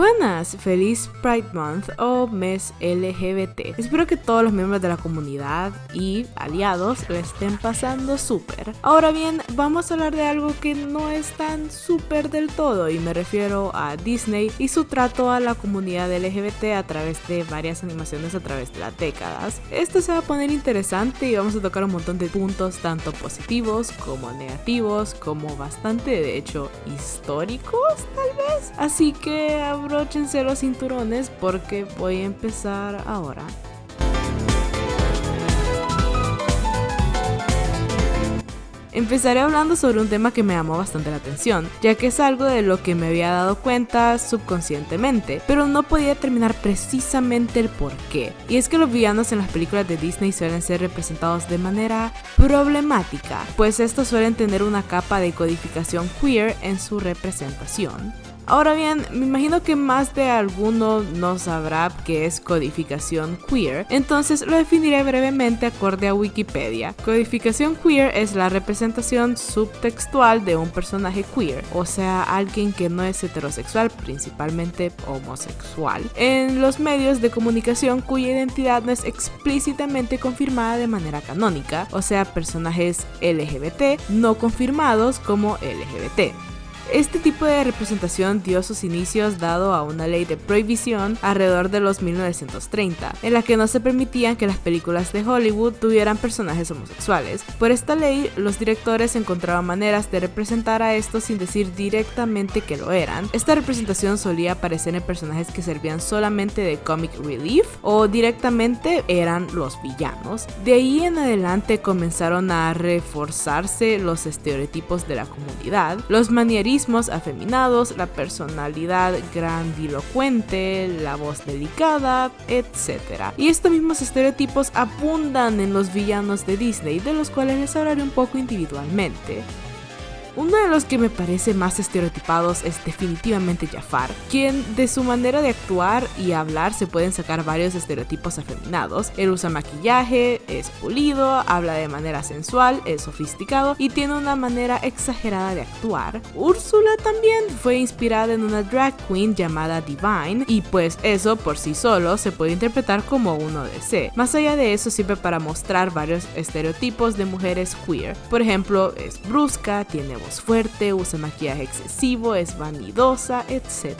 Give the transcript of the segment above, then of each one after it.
Buenas, feliz Pride Month o mes LGBT. Espero que todos los miembros de la comunidad y aliados lo estén pasando súper. Ahora bien, vamos a hablar de algo que no es tan súper del todo, y me refiero a Disney y su trato a la comunidad LGBT a través de varias animaciones a través de las décadas. Esto se va a poner interesante y vamos a tocar un montón de puntos, tanto positivos como negativos, como bastante de hecho históricos tal vez. Así que abróchense los cinturones porque voy a empezar ahora. Empezaré hablando sobre un tema que me llamó bastante la atención, ya que es algo de lo que me había dado cuenta subconscientemente, pero no podía determinar precisamente el por qué. Y es que los villanos en las películas de Disney suelen ser representados de manera problemática, pues estos suelen tener una capa de codificación queer en su representación. Ahora bien, me imagino que más de alguno no sabrá qué es codificación queer, entonces lo definiré brevemente acorde a Wikipedia. Codificación queer es la representación subtextual de un personaje queer, o sea, alguien que no es heterosexual, principalmente homosexual, en los medios de comunicación cuya identidad no es explícitamente confirmada de manera canónica, o sea, personajes LGBT no confirmados como LGBT. Este tipo de representación dio sus inicios dado a una ley de prohibición alrededor de los 1930, en la que no se permitían que las películas de Hollywood tuvieran personajes homosexuales. Por esta ley, los directores encontraban maneras de representar a estos sin decir directamente que lo eran. Esta representación solía aparecer en personajes que servían solamente de comic relief o directamente eran los villanos. De ahí en adelante comenzaron a reforzarse los estereotipos de la comunidad, los manierismos afeminados, la personalidad grandilocuente, la voz delicada, etc. Y estos mismos estereotipos abundan en los villanos de Disney, de los cuales les hablaré un poco individualmente. Uno de los que me parece más estereotipados es definitivamente Jafar, quien de su manera de actuar y hablar se pueden sacar varios estereotipos afeminados. Él usa maquillaje, es pulido, habla de manera sensual, es sofisticado y tiene una manera exagerada de actuar. Úrsula también fue inspirada en una drag queen llamada Divine, y pues eso por sí solo se puede interpretar como uno desee. Más allá de eso, sirve para mostrar varios estereotipos de mujeres queer. Por ejemplo, es brusca, tiene voz fuerte, usa maquillaje excesivo, es vanidosa, etc.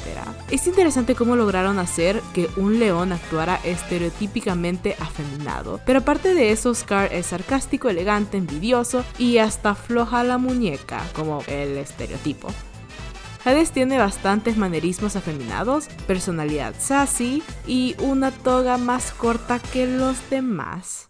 Es interesante cómo lograron hacer que un león actuara estereotípicamente afeminado, pero aparte de eso, Scar es sarcástico, elegante, envidioso y hasta floja la muñeca, como el estereotipo. Hades tiene bastantes manerismos afeminados, personalidad sassy y una toga más corta que los demás.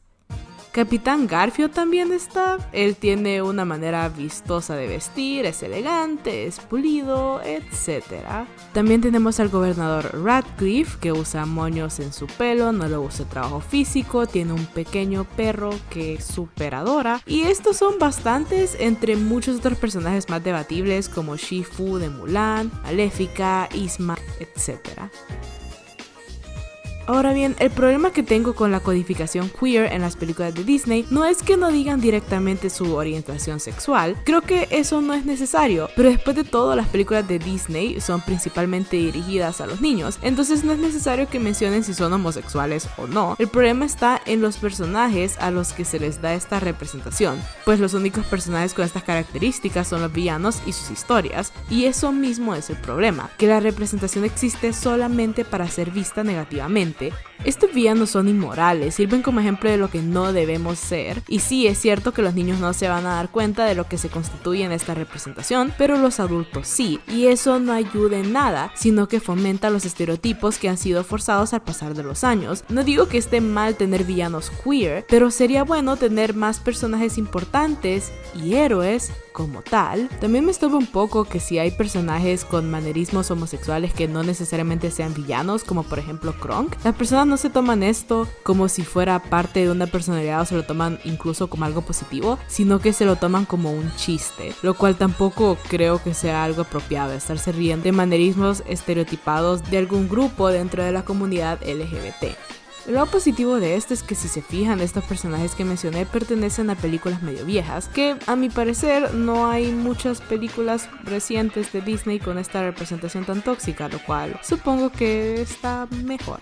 Capitán Garfio también está. Él tiene una manera vistosa de vestir, es elegante, es pulido, etc. También tenemos al gobernador Radcliffe, que usa moños en su pelo, no le gusta trabajo físico, tiene un pequeño perro que super adora. Y estos son bastantes entre muchos otros personajes más debatibles como Shifu de Mulan, Maléfica, Isma, etc. Ahora bien, el problema que tengo con la codificación queer en las películas de Disney no es que no digan directamente su orientación sexual, creo que eso no es necesario, pero después de todo las películas de Disney son principalmente dirigidas a los niños, entonces no es necesario que mencionen si son homosexuales o no. El problema está en los personajes a los que se les da esta representación, pues los únicos personajes con estas características son los villanos y sus historias, y eso mismo es el problema, que la representación existe solamente para ser vista negativamente. Estos villanos son inmorales, sirven como ejemplo de lo que no debemos ser, y sí, es cierto que los niños no se van a dar cuenta de lo que se constituye en esta representación, pero los adultos sí, y eso no ayuda en nada, sino que fomenta los estereotipos que han sido forzados al pasar de los años. No digo que esté mal tener villanos queer, pero sería bueno tener más personajes importantes y héroes como tal. También me estorba un poco que si hay personajes con manerismos homosexuales que no necesariamente sean villanos, como por ejemplo Kronk, las personas no se toman esto como si fuera parte de una personalidad o se lo toman incluso como algo positivo, sino que se lo toman como un chiste, lo cual tampoco creo que sea algo apropiado, estarse riendo de manerismos estereotipados de algún grupo dentro de la comunidad LGBT. El lado positivo de esto es que si se fijan, estos personajes que mencioné pertenecen a películas medio viejas, que a mi parecer no hay muchas películas recientes de Disney con esta representación tan tóxica, lo cual supongo que está mejor.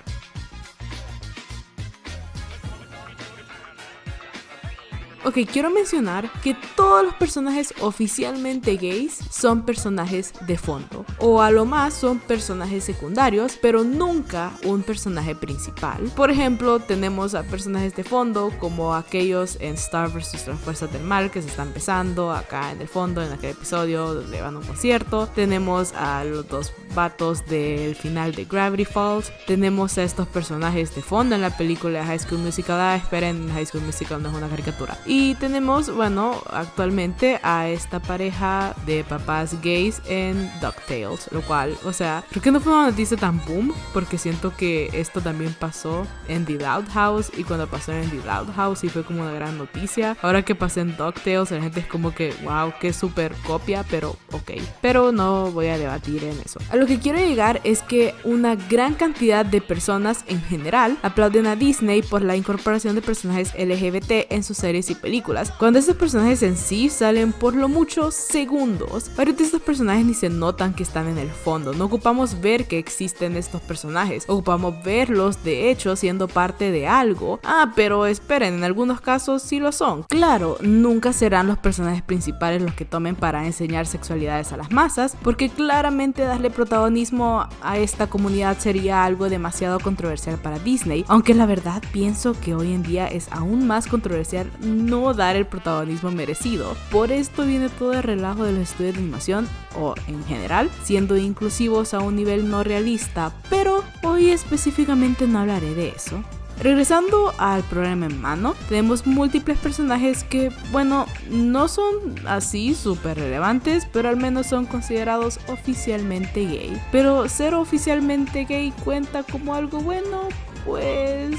Ok, quiero mencionar que todos los personajes oficialmente gays son personajes de fondo, o a lo más son personajes secundarios, pero nunca un personaje principal. Por ejemplo, tenemos a personajes de fondo como aquellos en Star vs. Las Fuerzas del Mal que se están besando acá en el fondo en aquel episodio donde van a un concierto. Tenemos a los dos vatos del final de Gravity Falls. Tenemos a estos personajes de fondo en la película de High School Musical. Esperen, High School Musical no es una caricatura. Y tenemos, bueno, actualmente a esta pareja de papás gays en DuckTales, lo cual, o sea, creo que no fue una noticia tan boom, porque siento que esto también pasó en The Loud House, y cuando pasó en The Loud House sí fue como una gran noticia. Ahora que pasé en DuckTales, la gente es como que, wow, qué súper copia, pero ok. Pero no voy a debatir en eso. A lo que quiero llegar es que una gran cantidad de personas en general aplauden a Disney por la incorporación de personajes LGBT en sus series y películas, cuando estos personajes en sí salen por lo mucho segundos. Varios de estos personajes ni se notan que están en el fondo. No ocupamos ver que existen estos personajes, ocupamos verlos de hecho siendo parte de algo. Pero esperen, en algunos casos sí lo son. Claro, nunca serán los personajes principales los que tomen para enseñar sexualidades a las masas, porque claramente darle protagonismo a esta comunidad sería algo demasiado controversial para Disney, aunque la verdad pienso que hoy en día es aún más controversial no dar el protagonismo merecido. Por esto viene todo el relajo de los estudios de animación, o en general, siendo inclusivos a un nivel no realista, pero hoy específicamente no hablaré de eso. Regresando al programa en mano, tenemos múltiples personajes que, bueno, no son así súper relevantes, pero al menos son considerados oficialmente gay. Pero ser oficialmente gay cuenta como algo bueno, pues...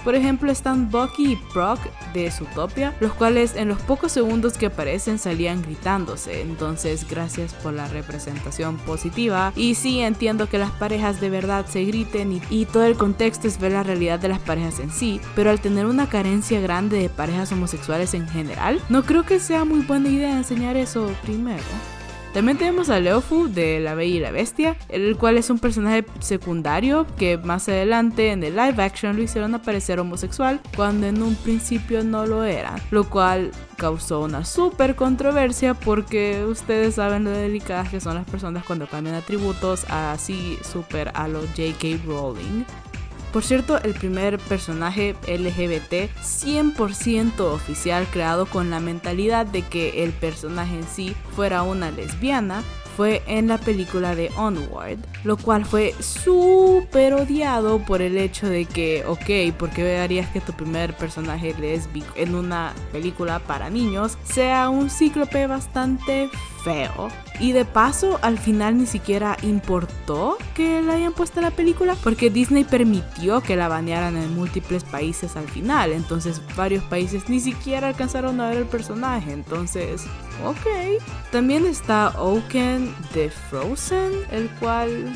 Por ejemplo, están Bucky y Brock de Zootopia, los cuales en los pocos segundos que aparecen salían gritándose. Entonces, gracias por la representación positiva. Y sí, entiendo que las parejas de verdad se griten y todo el contexto es ver la realidad de las parejas en sí, pero al tener una carencia grande de parejas homosexuales en general, no creo que sea muy buena idea enseñar eso primero. También tenemos a Leofu de La Bella y la Bestia, el cual es un personaje secundario que más adelante en el live action lo hicieron aparecer homosexual cuando en un principio no lo era, lo cual causó una súper controversia porque ustedes saben lo delicadas que son las personas cuando cambian atributos así súper a lo J.K. Rowling. Por cierto, el primer personaje LGBT 100% oficial creado con la mentalidad de que el personaje en sí fuera una lesbiana fue en la película de Onward, lo cual fue súper odiado por el hecho de que, ok, ¿por qué harías que tu primer personaje lésbico en una película para niños sea un cíclope bastante feo? Y de paso, al final ni siquiera importó que la hayan puesto en la película, porque Disney permitió que la banearan en múltiples países al final. Entonces varios países ni siquiera alcanzaron a ver el personaje. Entonces, ok. También está Oaken de Frozen, el cual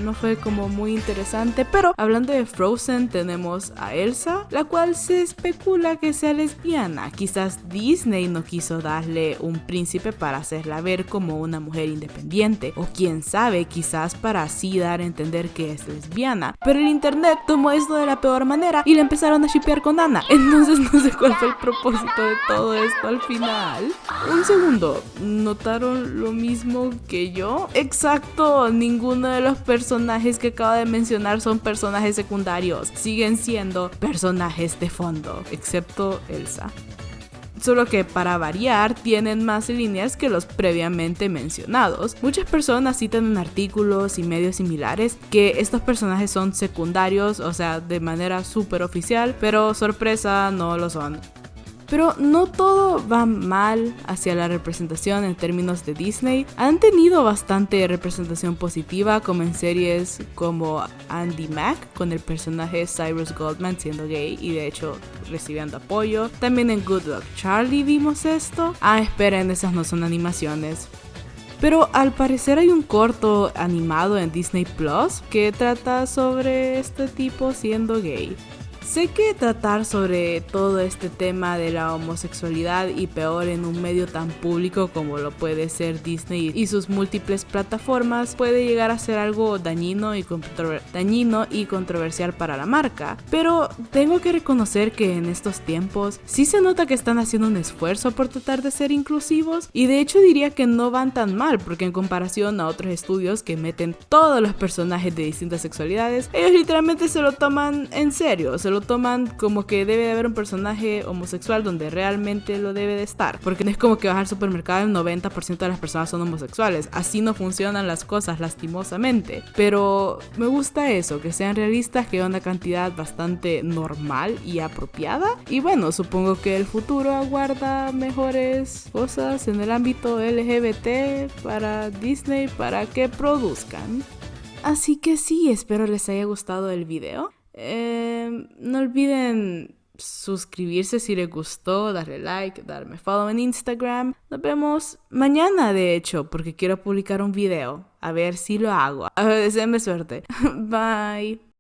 no fue como muy interesante. Pero hablando de Frozen, tenemos a Elsa, la cual se especula que sea lesbiana. Quizás Disney no quiso darle un príncipe para hacerla ver como una mujer independiente, o quién sabe, quizás para así dar a entender que es lesbiana. Pero el internet tomó esto de la peor manera y le empezaron a shippear con Anna. Entonces no sé cuál fue el propósito de todo esto al final. Un segundo, ¿notaron lo mismo que yo? Exacto, ninguno de los personajes que acabo de mencionar son personajes secundarios, siguen siendo personajes de fondo, excepto Elsa. Solo que para variar tienen más líneas que los previamente mencionados. Muchas personas citan en artículos y medios similares que estos personajes son secundarios, o sea, de manera súper oficial, pero sorpresa, no lo son. Pero no todo va mal hacia la representación en términos de Disney. Han tenido bastante representación positiva, como en series como Andy Mack, con el personaje Cyrus Goldman siendo gay y de hecho recibiendo apoyo. También en Good Luck Charlie vimos esto. Esperen, esas no son animaciones. Pero al parecer hay un corto animado en Disney Plus que trata sobre este tipo siendo gay. Sé que tratar sobre todo este tema de la homosexualidad y peor en un medio tan público como lo puede ser Disney y sus múltiples plataformas puede llegar a ser algo dañino y controversial para la marca, pero tengo que reconocer que en estos tiempos sí se nota que están haciendo un esfuerzo por tratar de ser inclusivos y de hecho diría que no van tan mal porque en comparación a otros estudios que meten todos los personajes de distintas sexualidades, ellos literalmente se lo toman en serio, se lo toman como que debe de haber un personaje homosexual donde realmente lo debe de estar, porque no es como que vas al supermercado y el 90% de las personas son homosexuales, así no funcionan las cosas lastimosamente, pero me gusta eso, que sean realistas, que haya una cantidad bastante normal y apropiada, y bueno, supongo que el futuro aguarda mejores cosas en el ámbito LGBT para Disney para que produzcan. Así que sí, espero les haya gustado el video. No olviden suscribirse si les gustó, darle like, darme follow en Instagram. Nos vemos mañana, de hecho, porque quiero publicar un video. A ver si lo hago. Deseenme suerte. Bye.